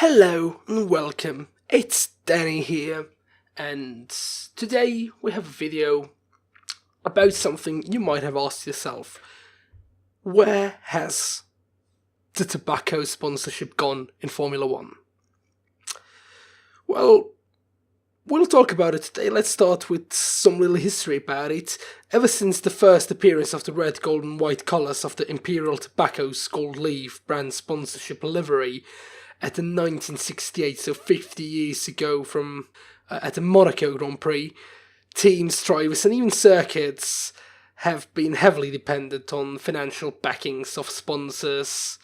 Hello and welcome, it's Danny here, and today we have a video about something you might have asked yourself. Where has the tobacco sponsorship gone in Formula 1? Well, we'll talk about it today. Let's start with some little history about it. Ever since the first appearance of the red, gold and white colours of the Imperial Tobacco's gold leaf brand sponsorship livery at the 1968, so 50 years ago from at the Monaco Grand Prix, teams, drivers and even circuits have been heavily dependent on financial backings of sponsors,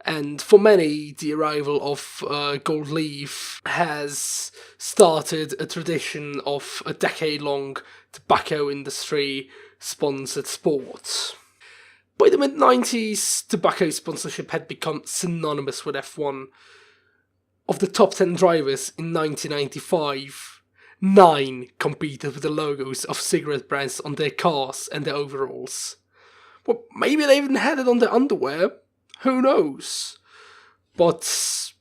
and for many the arrival of gold leaf has started a tradition of a decade-long tobacco industry sponsored sport. By the mid-90s, tobacco sponsorship had become synonymous with F1. Of the top 10 drivers in 1995, 9 competed with the logos of cigarette brands on their cars and their overalls. Well, maybe they even had it on their underwear, who knows? But,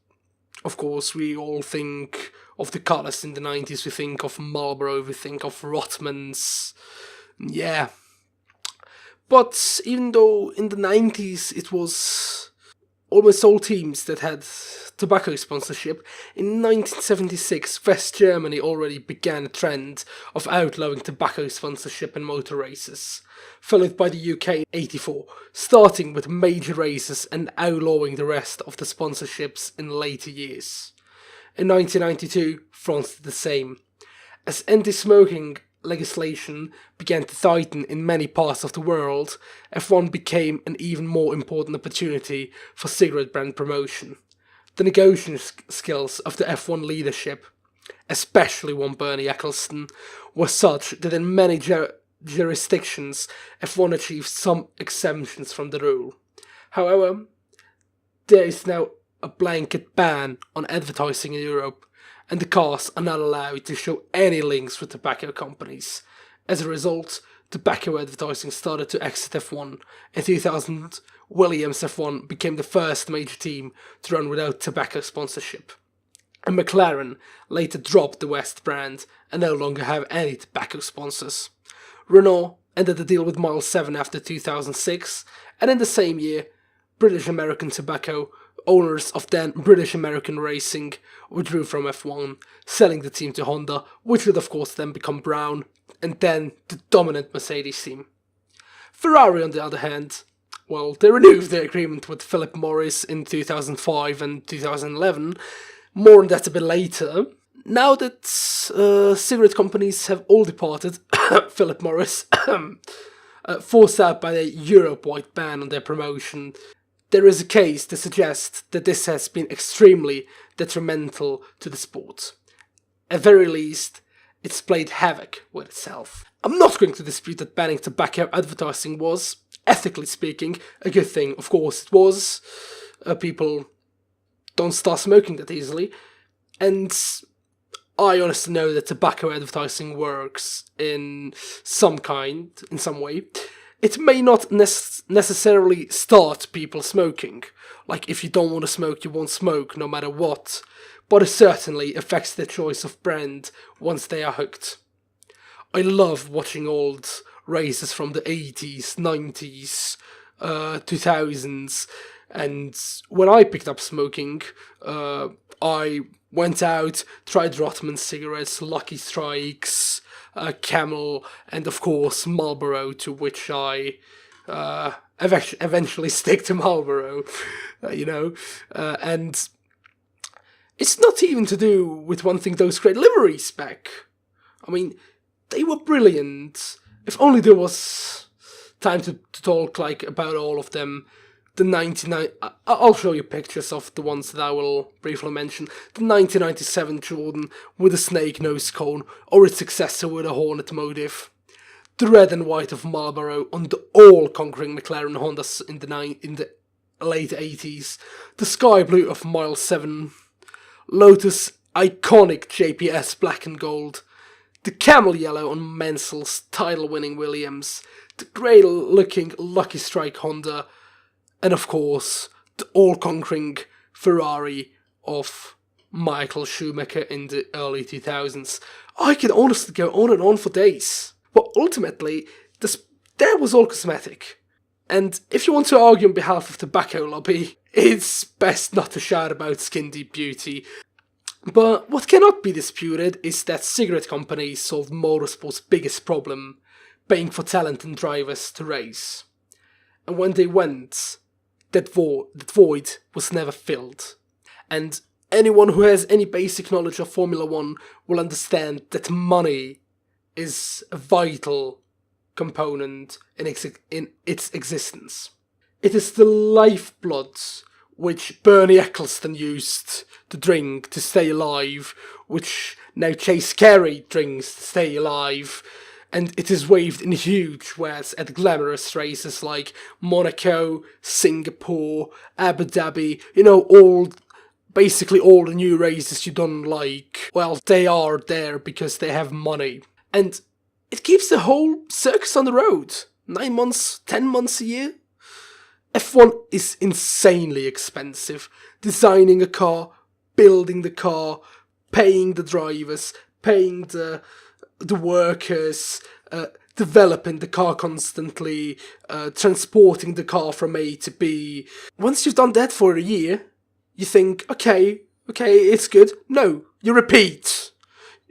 of course, we all think of the colours in the 90s, we think of Marlboro, we think of Rothmans, yeah. But even though in the 90s it was almost all teams that had tobacco sponsorship, in 1976 West Germany already began a trend of outlawing tobacco sponsorship in motor races, followed by the UK in 1984, starting with major races and outlawing the rest of the sponsorships in later years. In 1992, France did the same. As anti-smoking legislation began to tighten in many parts of the world, F1 became an even more important opportunity for cigarette brand promotion. The negotiation skills of the F1 leadership, especially one Bernie Ecclestone, were such that in many jurisdictions F1 achieved some exemptions from the rule. However, there is now a blanket ban on advertising in Europe, and the cars are not allowed to show any links with tobacco companies. As a result, tobacco advertising started to exit F1. In 2000, Williams F1 became the first major team to run without tobacco sponsorship. And McLaren later dropped the West brand and no longer have any tobacco sponsors. Renault ended the deal with Mile 7 after 2006, and in the same year, British American Tobacco, owners of then British American Racing, withdrew from F1, selling the team to Honda, which would of course then become Brown, and then the dominant Mercedes team. Ferrari, on the other hand, well, they renewed their agreement with Philip Morris in 2005 and 2011, more on that a bit later. Now that cigarette companies have all departed, Philip Morris, forced out by the Europe-wide ban on their promotion, there is a case to suggest that this has been extremely detrimental to the sport. At very least, it's played havoc with itself. I'm not going to dispute that banning tobacco advertising was, ethically speaking, a good thing. Of course it was. People don't start smoking that easily. And I honestly know that tobacco advertising works in some way. It may not necessarily start people smoking, like if you don't want to smoke, you won't smoke no matter what, but it certainly affects their choice of brand once they are hooked. I love watching old races from the 80s, 90s, 2000s, and when I picked up smoking, I went out, tried Rothmans cigarettes, Lucky Strikes, Camel, and of course Marlboro, to which I eventually stick to Marlboro, and it's not even to do with wanting those great liveries back. I mean, they were brilliant. If only there was time to talk about all of them. I'll show you pictures of the ones that I will briefly mention. The 1997 Jordan with a snake nose cone, or its successor with a hornet motif. The red and white of Marlboro on the all-conquering McLaren Hondas in the late 80s. The sky blue of Mile 7. Lotus' iconic JPS black and gold. The camel yellow on Mansell's title-winning Williams. The grey-looking Lucky Strike Honda. And of course, the all-conquering Ferrari of Michael Schumacher in the early 2000s. I could honestly go on and on for days. But ultimately, that was all cosmetic. And if you want to argue on behalf of the tobacco lobby, it's best not to shout about skin deep beauty. But what cannot be disputed is that cigarette companies solved motorsport's biggest problem, paying for talent and drivers to race. And when they went, that void was never filled. And anyone who has any basic knowledge of Formula One will understand that money is a vital component in its existence. It is the lifeblood which Bernie Ecclestone used to drink to stay alive, which now Chase Carey drinks to stay alive, and it is waved in huge wares at glamorous races like Monaco, Singapore, Abu Dhabi, basically all the new races you don't like. Well, they are there because they have money. And it keeps the whole circus on the road. 9 months, 10 months a year. F1 is insanely expensive. Designing a car, building the car, paying the drivers, paying the workers, developing the car constantly, transporting the car from A to B. Once you've done that for a year, you think, okay, it's good. No, you repeat.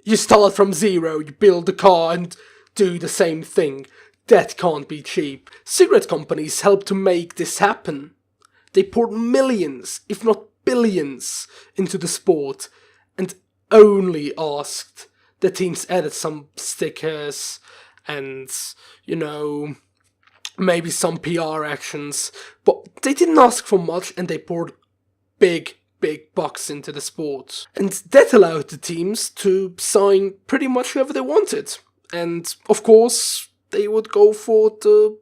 You start from zero, you build the car and do the same thing. That can't be cheap. Cigarette companies help to make this happen. They poured millions, if not billions, into the sport and only asked the teams added some stickers and, maybe some PR actions. But they didn't ask for much and they poured big bucks into the sport. And that allowed the teams to sign pretty much whoever they wanted. And of course, they would go for the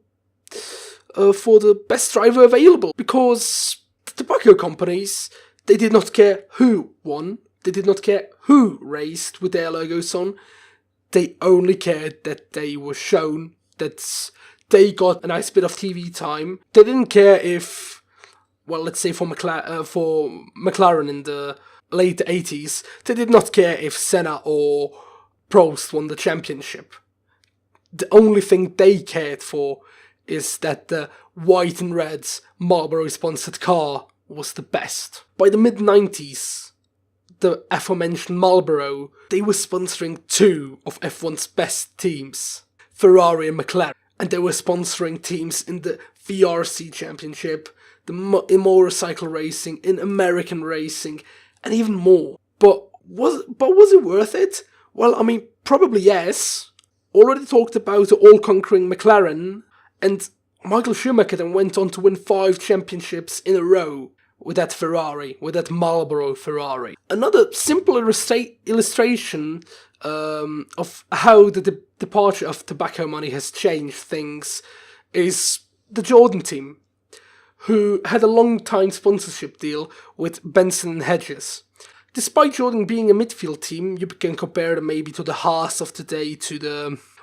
best driver available. Because the tobacco companies, they did not care who won. They did not care who raced with their logos on. They only cared that they were shown, that they got a nice bit of TV time. They didn't care if, well, let's say for McLaren in the late 80s, they did not care if Senna or Prost won the championship. The only thing they cared for is that the white and red Marlboro sponsored car was the best. By the mid-90s, the aforementioned Marlboro, they were sponsoring two of F1's best teams, Ferrari and McLaren. And they were sponsoring teams in the VRC Championship, in motorcycle racing, in American racing, and even more. But was it worth it? Well, I mean, probably yes. Already talked about the all-conquering McLaren, and Michael Schumacher then went on to win 5 championships in a row with that Ferrari, with that Marlboro Ferrari. Another simple illustration of how the departure of tobacco money has changed things is the Jordan team, who had a long-time sponsorship deal with Benson & Hedges. Despite Jordan being a midfield team, you can compare them maybe to the Haas of today,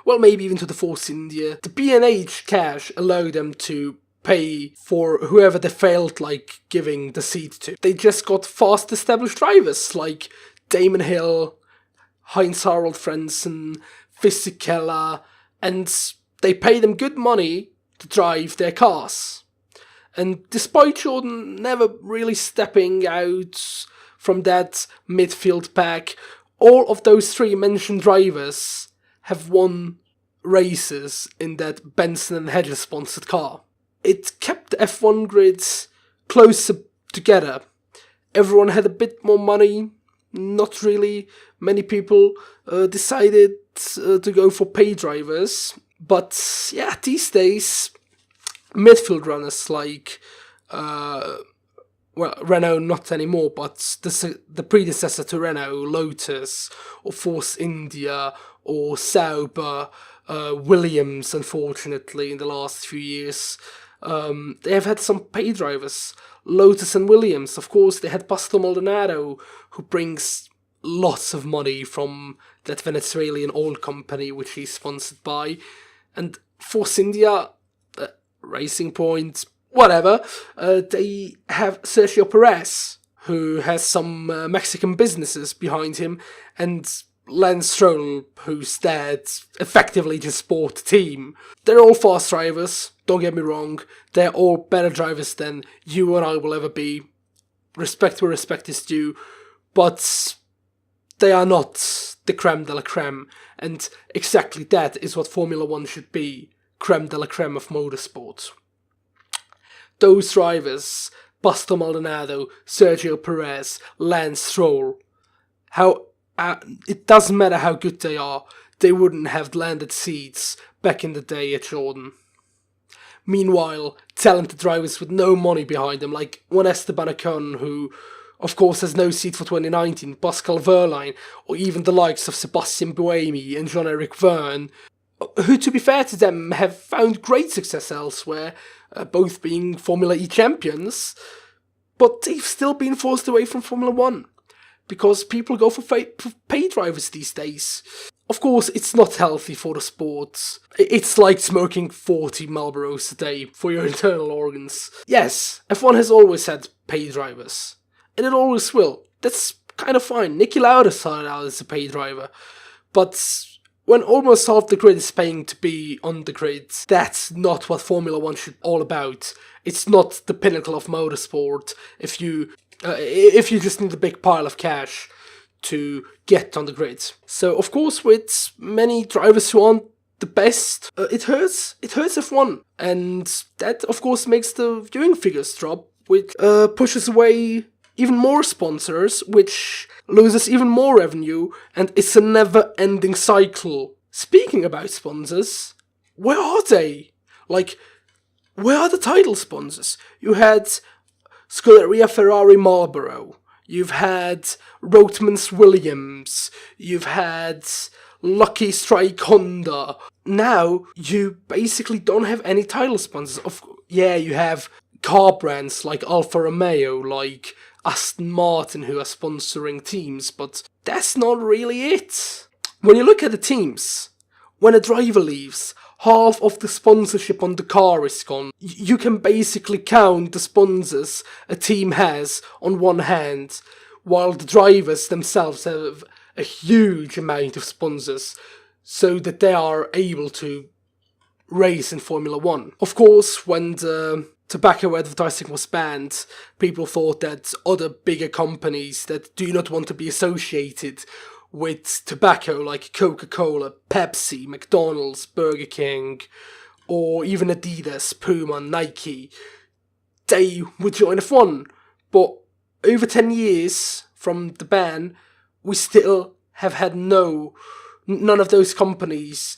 maybe even to the Force India. The B&H cash allowed them to pay for whoever they felt like giving the seat to. They just got fast established drivers like Damon Hill, Heinz-Harald Frentzen, Fisichella, and they pay them good money to drive their cars. And despite Jordan never really stepping out from that midfield pack, all of those 3 mentioned drivers have won races in that Benson & Hedges sponsored car. It kept the F1 grids closer together. Everyone had a bit more money. Not really many people decided to go for pay drivers. But yeah, these days, midfield runners like Renault not anymore, but the predecessor to Renault, Lotus, or Force India, or Sauber, Williams, unfortunately, in the last few years. They have had some pay drivers. Lotus and Williams, of course, they had Pastor Maldonado, who brings lots of money from that Venezuelan oil company which he's sponsored by. And Force India, Racing Point, whatever, they have Sergio Perez, who has some Mexican businesses behind him, and Lance Stroll, whose dad effectively just bought the team. They're all fast drivers, don't get me wrong. They're all better drivers than you and I will ever be. Respect where respect is due. But they are not the creme de la creme. And exactly that is what Formula 1 should be. Creme de la creme of motorsport. Those drivers, Pastor Maldonado, Sergio Perez, Lance Stroll, it doesn't matter how good they are, they wouldn't have landed seats back in the day at Jordan. Meanwhile, talented drivers with no money behind them, like one Esteban Ocon, who of course has no seat for 2019, Pascal Wehrlein, or even the likes of Sebastian Buemi and Jean-Eric Vergne, who, to be fair to them, have found great success elsewhere, both being Formula E champions, but they've still been forced away from Formula 1. Because people go for pay drivers these days. Of course, it's not healthy for the sport. It's like smoking 40 Marlboros a day for your internal organs. Yes, F1 has always had pay drivers. And it always will. That's kind of fine. Niki Lauda started out as a pay driver. But when almost half the grid is paying to be on the grid, that's not what Formula 1 should be all about. It's not the pinnacle of motorsport if you just need a big pile of cash to get on the grid. So, of course, with many drivers who aren't the best, it hurts F1. And that, of course, makes the viewing figures drop, which pushes away even more sponsors, which loses even more revenue, and it's a never-ending cycle. Speaking about sponsors, where are they? Like, where are the title sponsors? You had Scuderia Ferrari Marlboro, you've had Rothmans Williams, you've had Lucky Strike Honda. Now, you basically don't have any title sponsors. You have car brands like Alfa Romeo, like Aston Martin, who are sponsoring teams, but that's not really it. When you look at the teams, when a driver leaves, half of the sponsorship on the car is gone. You can basically count the sponsors a team has on one hand, while the drivers themselves have a huge amount of sponsors, so that they are able to race in Formula 1. Of course, when the tobacco advertising was banned, people thought that other bigger companies that do not want to be associated with tobacco, like Coca-Cola, Pepsi, McDonald's, Burger King, or even Adidas, Puma, Nike, they would join F1. But over 10 years from the ban, we still have had none of those companies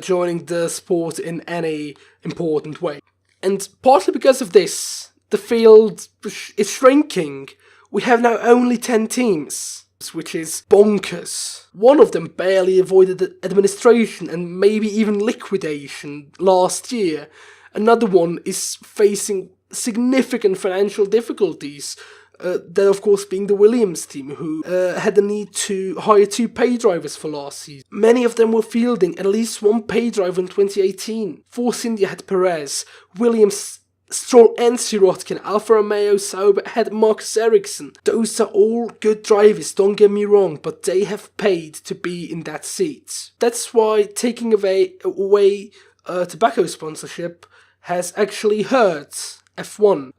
joining the sport in any important way. And partly because of this, the field is shrinking. We have now only 10 teams, which is bonkers. One of them barely avoided administration and maybe even liquidation last year. Another one is facing significant financial difficulties. That, of course, being the Williams team, who had the need to hire 2 pay drivers for last season. Many of them were fielding at least 1 pay driver in 2018. Force India had Perez, Williams, Stroll and Sirotkin, Alfa Romeo Sauber had Marcus Ericsson. Those are all good drivers, don't get me wrong, but they have paid to be in that seat. That's why taking away tobacco sponsorship has actually hurt F1.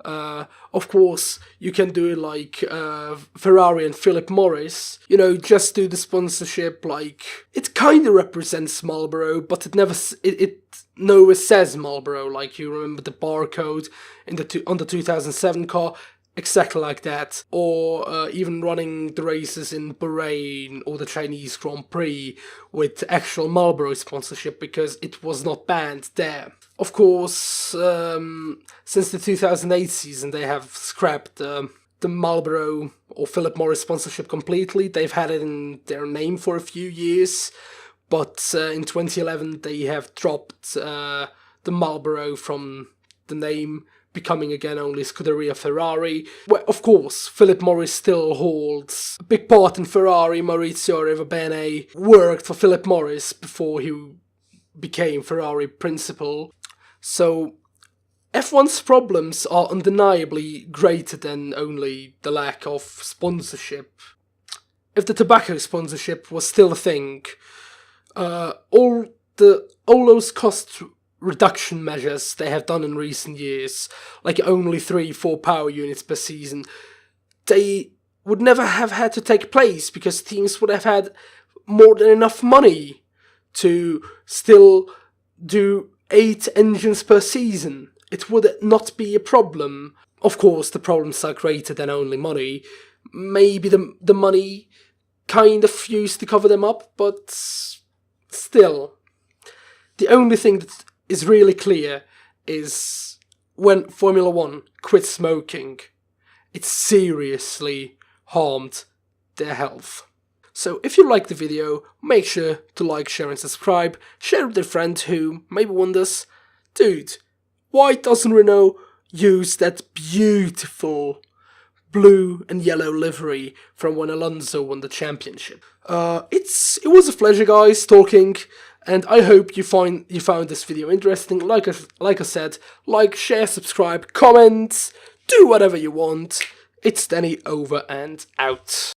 Of course, you can do it like Ferrari and Philip Morris. You know, just do the sponsorship like it kind of represents Marlboro, but it nowhere says Marlboro. Like you remember the barcode on the 2007 car. Exactly like that, or even running the races in Bahrain or the Chinese Grand Prix with actual Marlboro sponsorship because it was not banned there. Of course, since the 2008 season they have scrapped the Marlboro or Philip Morris sponsorship completely. They've had it in their name for a few years, but in 2011 they have dropped the Marlboro from the name, becoming again only Scuderia Ferrari. Well, of course, Philip Morris still holds a big part in Ferrari. Maurizio Arrivabene worked for Philip Morris before he became Ferrari principal. So F1's problems are undeniably greater than only the lack of sponsorship. If the tobacco sponsorship was still a thing, all those cost reduction measures they have done in recent years, like only 3-4 power units per season, they would never have had to take place because teams would have had more than enough money to still do 8 engines per season. It would not be a problem. Of course, the problems are greater than only money. Maybe the money kind of used to cover them up, but still. The only thing that is really clear is when Formula 1 quit smoking, it seriously harmed their health. So if you liked the video, make sure to like, share and subscribe. Share with a friend who maybe wonders, dude, why doesn't Renault use that beautiful blue and yellow livery from when Alonso won the championship? It was a pleasure, guys, talking, and I hope you found this video interesting. Like I said, like, share, subscribe, comment, do whatever you want. It's Danny over and out.